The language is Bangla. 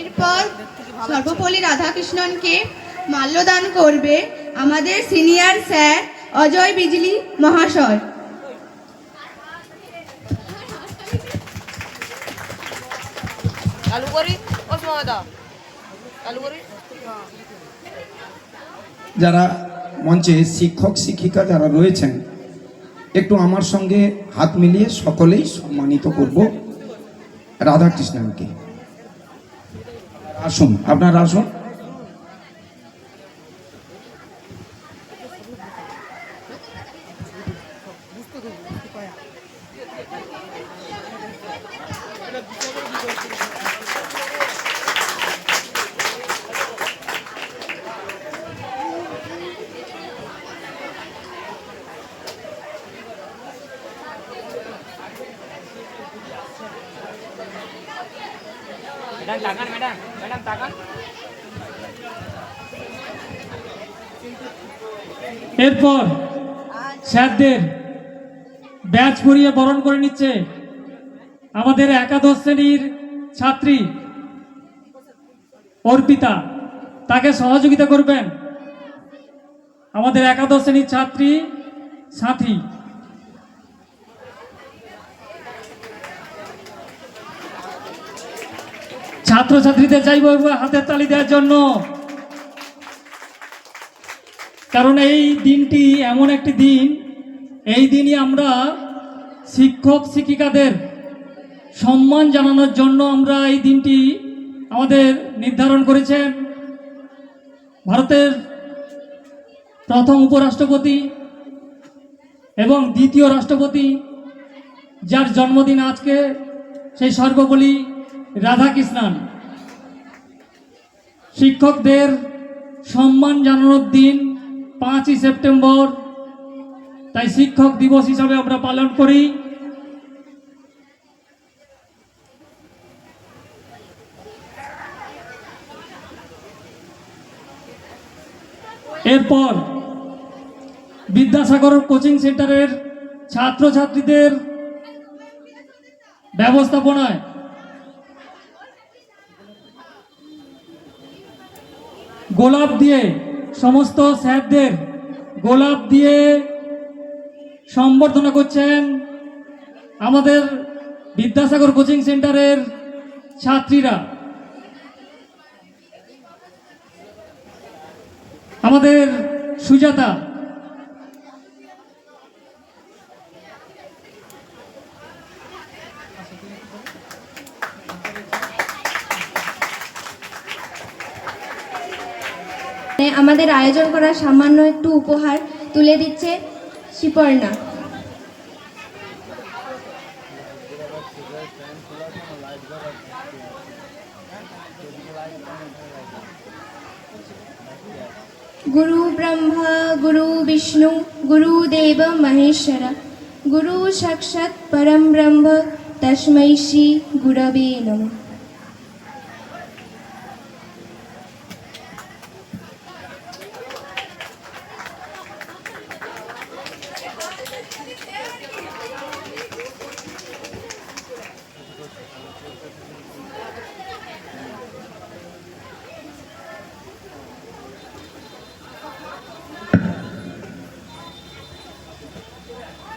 এরপর সর্বপল্লী রাধাকৃষ্ণনকে মাল্যদান করবে আমাদের সিনিয়র স্যার অজয় বিজলি মহাশয়। যারা মঞ্চে শিক্ষক শিক্ষিকা যারা রয়েছেন একটু আমার সঙ্গে হাত মিলিয়ে সকলেই সম্মানিত করব রাধাকৃষ্ণনকে। আসুন, আপনারা আসুন। এরপর স্যারদের ব্যাচ পরিয়ে বরণ করে নিচ্ছে আমাদের একাদশ শ্রেণীর ছাত্রী অর্পিতা, তাকে সহযোগিতা করবেন আমাদের একাদশ শ্রেণীর ছাত্রী সাথী। ছাত্রছাত্রীদের চাইব হাতের তালি দেওয়ার জন্য, কারণ এই দিনটি এমন একটি দিন, এই দিনই আমরা শিক্ষক শিক্ষিকাদের সম্মান জানানোর জন্য আমরা এই দিনটি আমাদের নির্ধারণ করেছেন ভারতের প্রথম উপরাষ্ট্রপতি এবং দ্বিতীয় রাষ্ট্রপতি, যার জন্মদিন আজকে, সেই সর্বপল্লী রাধাকৃষ্ণন। শিক্ষকদের সম্মান জানানোর দিন 5ই সেপ্টেম্বর, তাই শিক্ষক দিবস হিসাবে আমরা পালন করি। এরপর বিদ্যাসাগর কোচিং সেন্টারের ছাত্রছাত্রীদের ব্যবস্থাপনায় গোলাপ দিয়ে, সমস্ত স্যারদের গোলাপ দিয়ে সম্বর্ধনা করছেন আমাদের বিদ্যাসাগর কোচিং সেন্টারের ছাত্রীরা। আমাদের সুজাতা, আমাদের আয়োজন করা সামান্য একটু উপহার তুলে দিচ্ছে শিপর্ণা। गुरु ब्रह्मा गुरु विष्णु गुरुदेव महेश्वर गुरु साक्षात् परम ब्रह्म तस्मै श्री गुरवे नमः।